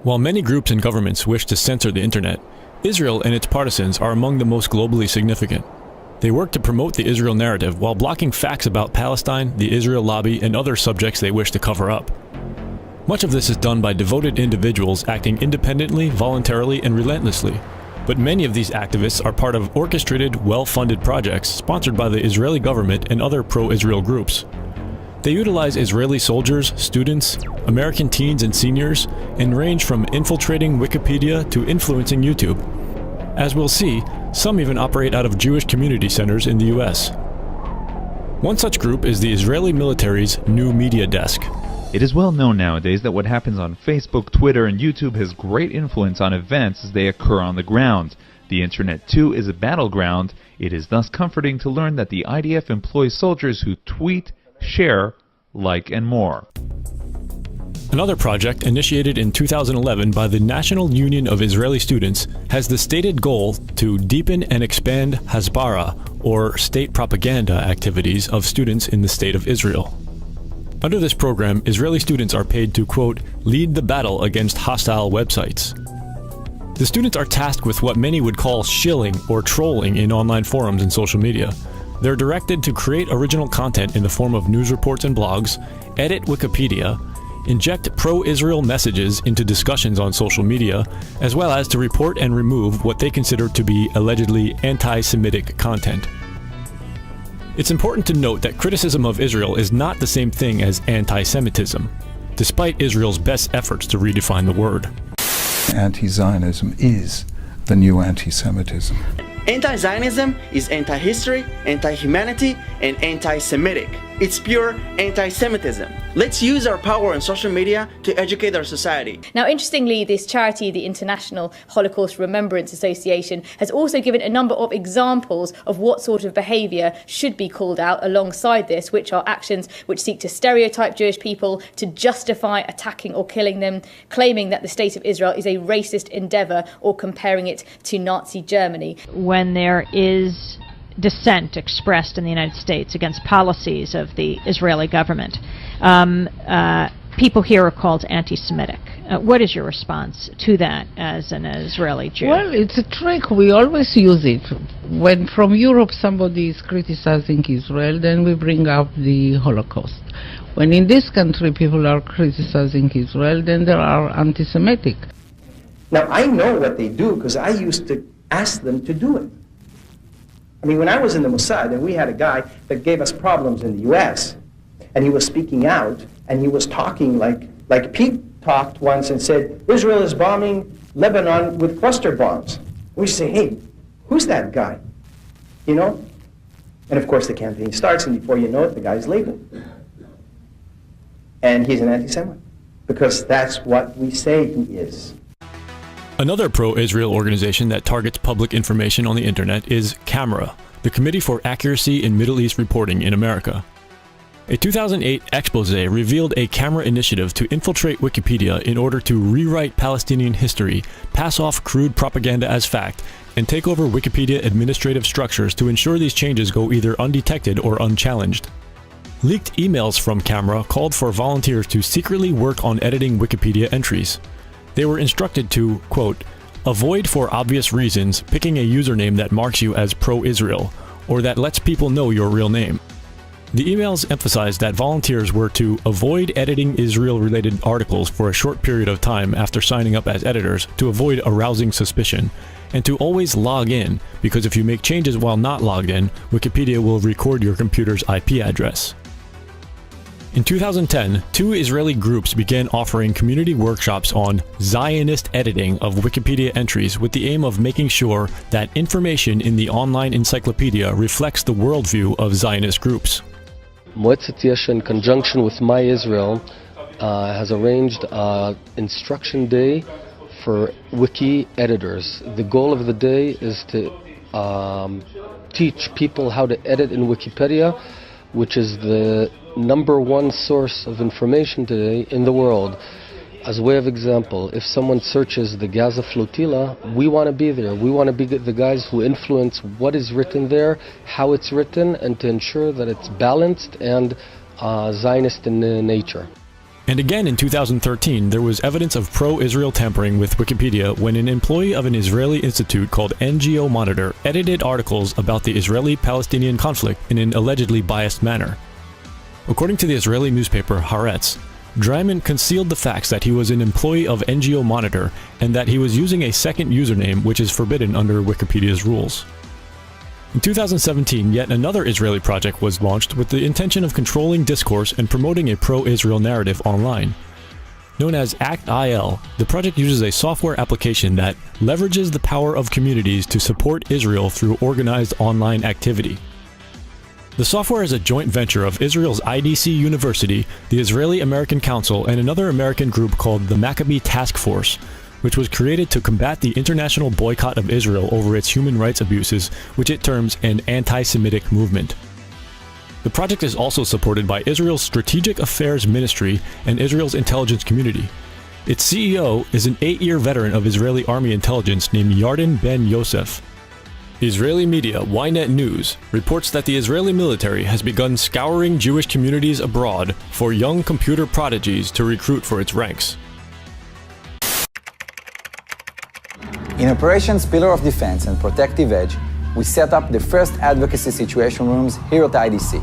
While many groups and governments wish to censor the internet, Israel and its partisans are among the most globally significant. They work to promote the Israel narrative while blocking facts about Palestine, the Israel lobby, and other subjects they wish to cover up. Much of this is done by devoted individuals acting independently, voluntarily, and relentlessly. But many of these activists are part of orchestrated, well-funded projects sponsored by the Israeli government and other pro-Israel groups. They utilize Israeli soldiers, students, American teens and seniors, and range from infiltrating Wikipedia to influencing YouTube. As we'll see, some even operate out of Jewish community centers in the US. One such group is the Israeli military's New Media Desk. It is well known nowadays that what happens on Facebook, Twitter, and YouTube has great influence on events as they occur on the ground. The internet, too, is a battleground. It is thus comforting to learn that the IDF employs soldiers who tweet, share, like, and more. Another project initiated in 2011 by the National Union of Israeli Students has the stated goal to deepen and expand Hasbara, or state propaganda activities of students in the State of Israel. Under this program, Israeli students are paid to, quote, lead the battle against hostile websites. The students are tasked with what many would call shilling or trolling in online forums and social media. They're directed to create original content in the form of news reports and blogs, edit Wikipedia, inject pro-Israel messages into discussions on social media, as well as to report and remove what they consider to be allegedly anti-Semitic content. It's important to note that criticism of Israel is not the same thing as anti-Semitism, despite Israel's best efforts to redefine the word. Anti-Zionism is the new anti-Semitism. Anti-Zionism is anti-history, anti-humanity, and anti-Semitic. It's pure anti-Semitism. Let's use our power on social media to educate our society. Now, interestingly, this charity, the International Holocaust Remembrance Association, has also given a number of examples of what sort of behaviour should be called out alongside this, which are actions which seek to stereotype Jewish people, to justify attacking or killing them, claiming that the State of Israel is a racist endeavour, or comparing it to Nazi Germany. When there is dissent expressed in the United States against policies of the Israeli government, people here are called anti-Semitic. What is your response to that as an Israeli Jew? Well, it's a trick. We always use it. When from Europe somebody is criticizing Israel, then we bring up the Holocaust. When in this country people are criticizing Israel, then they are anti-Semitic. Now, I know what they do because I used to ask them to do it. I mean, when I was in the Mossad, and we had a guy that gave us problems in the U.S., and he was speaking out, and he was talking like Pete talked once and said, Israel is bombing Lebanon with cluster bombs. We say, hey, who's that guy? You know? And of course the campaign starts, and before you know it, the guy's leaving. And he's an anti-Semite, because that's what we say he is. Another pro-Israel organization that targets public information on the internet is CAMERA, the Committee for Accuracy in Middle East Reporting in America. A 2008 expose revealed a CAMERA initiative to infiltrate Wikipedia in order to rewrite Palestinian history, pass off crude propaganda as fact, and take over Wikipedia administrative structures to ensure these changes go either undetected or unchallenged. Leaked emails from CAMERA called for volunteers to secretly work on editing Wikipedia entries. They were instructed to, quote, avoid for obvious reasons picking a username that marks you as pro-Israel, or that lets people know your real name. The emails emphasized that volunteers were to avoid editing Israel-related articles for a short period of time after signing up as editors to avoid arousing suspicion, and to always log in, because if you make changes while not logged in, Wikipedia will record your computer's IP address. In 2010, two Israeli groups began offering community workshops on Zionist editing of Wikipedia entries with the aim of making sure that information in the online encyclopedia reflects the worldview of Zionist groups. Moetzet Yesha, in conjunction with My Israel, has arranged an instruction day for wiki editors. The goal of the day is to teach people how to edit in Wikipedia, which is the #1 source of information today in the world. As a way of example, if someone searches the Gaza flotilla, we want to be there. We want to be the guys who influence what is written there, how it's written, and to ensure that it's balanced and Zionist in nature. And again in 2013, there was evidence of pro-Israel tampering with Wikipedia when an employee of an Israeli institute called NGO Monitor edited articles about the Israeli-Palestinian conflict in an allegedly biased manner. According to the Israeli newspaper Haaretz, Dreiman concealed the facts that he was an employee of NGO Monitor and that he was using a second username which is forbidden under Wikipedia's rules. In 2017, yet another Israeli project was launched with the intention of controlling discourse and promoting a pro-Israel narrative online. Known as ACT-IL, the project uses a software application that leverages the power of communities to support Israel through organized online activity. The software is a joint venture of Israel's IDC University, the Israeli American Council, and another American group called the Maccabee Task Force, which was created to combat the international boycott of Israel over its human rights abuses, which it terms an anti-Semitic movement. The project is also supported by Israel's Strategic Affairs Ministry and Israel's intelligence community. Its CEO is an 8-year veteran of Israeli Army intelligence named Yarden Ben Yosef. Israeli media Ynet News reports that the Israeli military has begun scouring Jewish communities abroad for young computer prodigies to recruit for its ranks. In Operations Pillar of Defense and Protective Edge, we set up the first advocacy situation rooms here at IDC.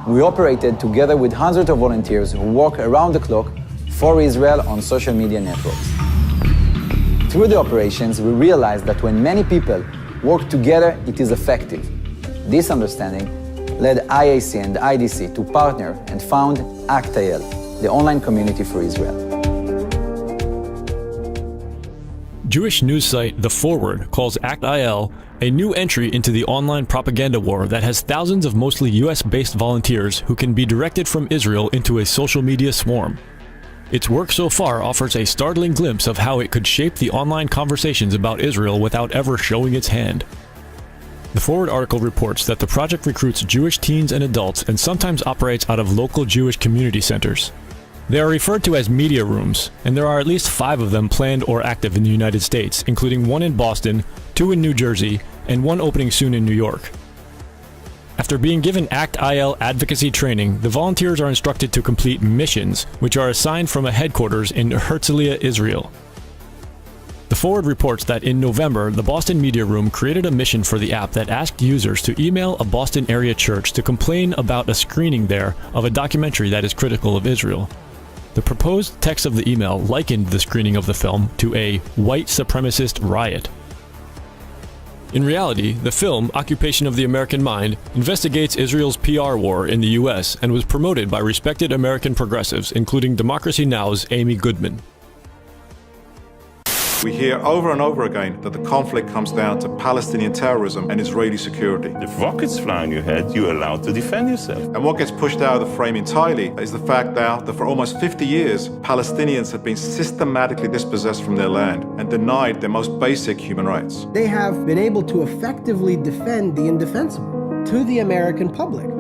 We operated together with hundreds of volunteers who work around the clock for Israel on social media networks. Through the operations, we realized that when many people work together, it is effective. This understanding led IAC and IDC to partner and found ACT-IL, the online community for Israel. Jewish news site The Forward calls ACT-IL a new entry into the online propaganda war that has thousands of mostly US-based volunteers who can be directed from Israel into a social media swarm. Its work so far offers a startling glimpse of how it could shape the online conversations about Israel without ever showing its hand. The Forward article reports that the project recruits Jewish teens and adults and sometimes operates out of local Jewish community centers. They are referred to as media rooms, and there are at least 5 of them planned or active in the United States, including 1 in Boston, 2 in New Jersey, and 1 opening soon in New York. After being given ACT-IL advocacy training, the volunteers are instructed to complete missions, which are assigned from a headquarters in Herzliya, Israel. The Forward reports that in November, the Boston Media Room created a mission for the app that asked users to email a Boston area church to complain about a screening there of a documentary that is critical of Israel. The proposed text of the email likened the screening of the film to a white supremacist riot. In reality, the film, Occupation of the American Mind, investigates Israel's PR war in the US and was promoted by respected American progressives, including Democracy Now!'s Amy Goodman. We hear over and over again that the conflict comes down to Palestinian terrorism and Israeli security. If rockets fly on your head, you're allowed to defend yourself. And what gets pushed out of the frame entirely is the fact now that for almost 50 years, Palestinians have been systematically dispossessed from their land and denied their most basic human rights. They have been able to effectively defend the indefensible to the American public.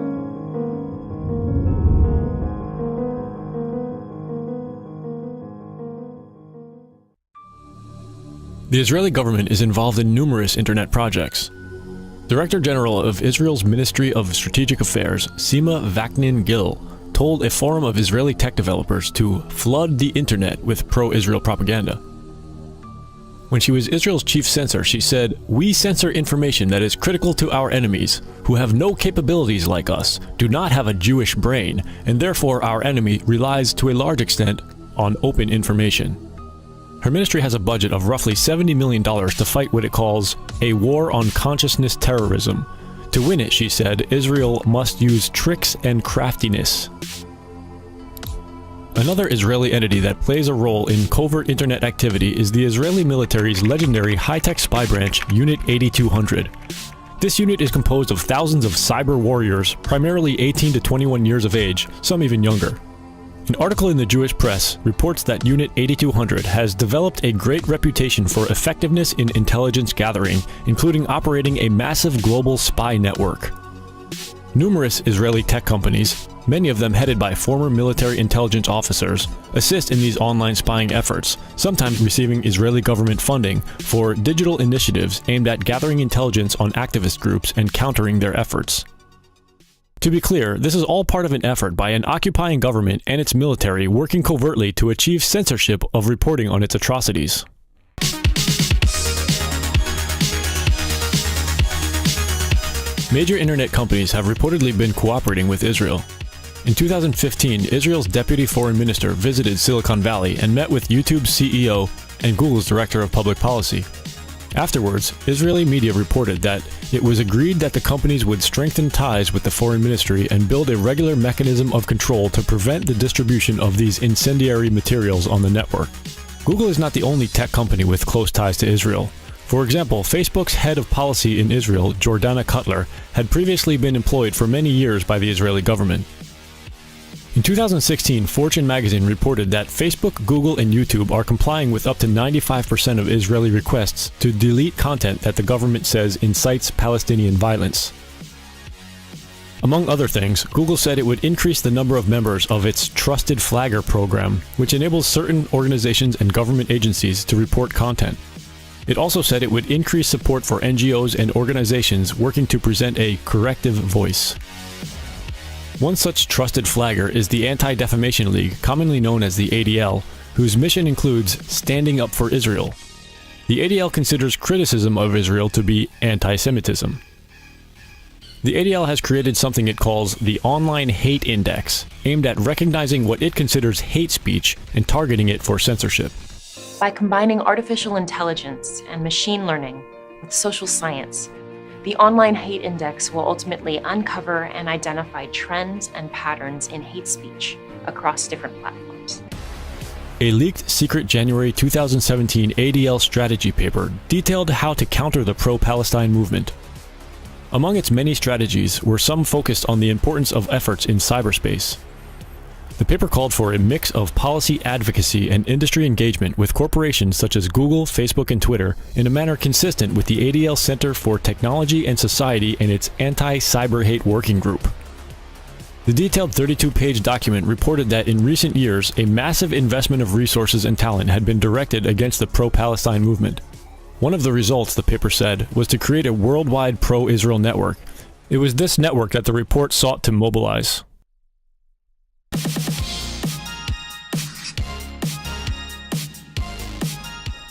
The Israeli government is involved in numerous internet projects. Director General of Israel's Ministry of Strategic Affairs, Sima Vaknin-Gil, told a forum of Israeli tech developers to flood the internet with pro-Israel propaganda. When she was Israel's chief censor, she said, "We censor information that is critical to our enemies, who have no capabilities like us, do not have a Jewish brain, and therefore our enemy relies to a large extent on open information." Her ministry has a budget of roughly $70 million to fight what it calls a war on consciousness terrorism. To win it, she said, Israel must use tricks and craftiness. Another Israeli entity that plays a role in covert internet activity is the Israeli military's legendary high-tech spy branch, Unit 8200. This unit is composed of thousands of cyber warriors, primarily 18 to 21 years of age, some even younger. An article in the Jewish press reports that Unit 8200 has developed a great reputation for effectiveness in intelligence gathering, including operating a massive global spy network. Numerous Israeli tech companies, many of them headed by former military intelligence officers, assist in these online spying efforts, sometimes receiving Israeli government funding for digital initiatives aimed at gathering intelligence on activist groups and countering their efforts. To be clear, this is all part of an effort by an occupying government and its military working covertly to achieve censorship of reporting on its atrocities. Major internet companies have reportedly been cooperating with Israel. In 2015, Israel's deputy foreign minister visited Silicon Valley and met with YouTube's CEO and Google's director of public policy. Afterwards, Israeli media reported that it was agreed that the companies would strengthen ties with the foreign ministry and build a regular mechanism of control to prevent the distribution of these incendiary materials on the network. Google is not the only tech company with close ties to Israel. For example, Facebook's head of policy in Israel, Jordana Cutler, had previously been employed for many years by the Israeli government. In 2016, Fortune magazine reported that Facebook, Google, and YouTube are complying with up to 95% of Israeli requests to delete content that the government says incites Palestinian violence. Among other things, Google said it would increase the number of members of its Trusted Flagger program, which enables certain organizations and government agencies to report content. It also said it would increase support for NGOs and organizations working to present a corrective voice. One such trusted flagger is the Anti-Defamation League, commonly known as the ADL, whose mission includes standing up for Israel. The ADL considers criticism of Israel to be anti-Semitism. The ADL has created something it calls the Online Hate Index, aimed at recognizing what it considers hate speech and targeting it for censorship. By combining artificial intelligence and machine learning with social science, the Online Hate Index will ultimately uncover and identify trends and patterns in hate speech across different platforms. A leaked secret January 2017 ADL strategy paper detailed how to counter the pro-Palestine movement. Among its many strategies were some focused on the importance of efforts in cyberspace. The paper called for a mix of policy advocacy and industry engagement with corporations such as Google, Facebook, and Twitter in a manner consistent with the ADL Center for Technology and Society and its Anti-Cyber Hate Working Group. The detailed 32-page document reported that in recent years, a massive investment of resources and talent had been directed against the pro-Palestine movement. One of the results, the paper said, was to create a worldwide pro-Israel network. It was this network that the report sought to mobilize.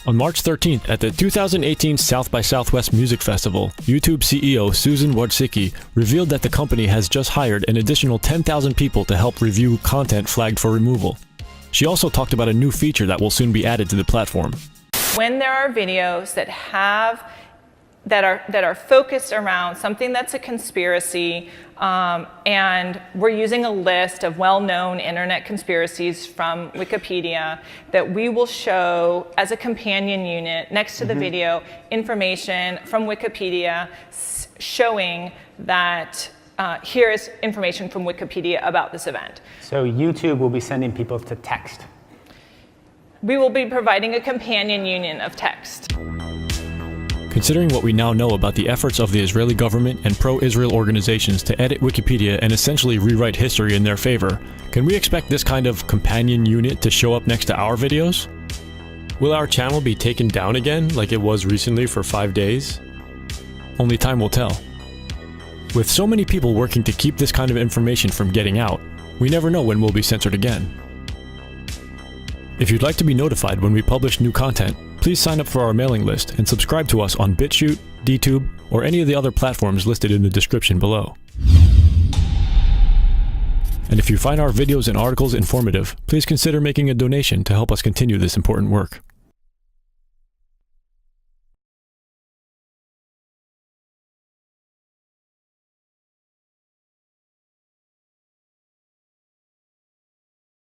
On March 13th, at the 2018 South by Southwest Music Festival, YouTube CEO Susan Wojcicki revealed that the company has just hired an additional 10,000 people to help review content flagged for removal. She also talked about a new feature that will soon be added to the platform. When there are videos that are focused around something that's a conspiracy, and we're using a list of well-known internet conspiracies from Wikipedia that we will show as a companion unit next to the video information from Wikipedia showing that here is information from Wikipedia about this event. So YouTube will be sending people to text. We will be providing a companion unit of text. Considering what we now know about the efforts of the Israeli government and pro-Israel organizations to edit Wikipedia and essentially rewrite history in their favor, can we expect this kind of companion unit to show up next to our videos? Will our channel be taken down again like it was recently for 5 days? Only time will tell. With so many people working to keep this kind of information from getting out, we never know when we'll be censored again. If you'd like to be notified when we publish new content, please sign up for our mailing list and subscribe to us on BitChute, DTube, or any of the other platforms listed in the description below. And if you find our videos and articles informative, please consider making a donation to help us continue this important work.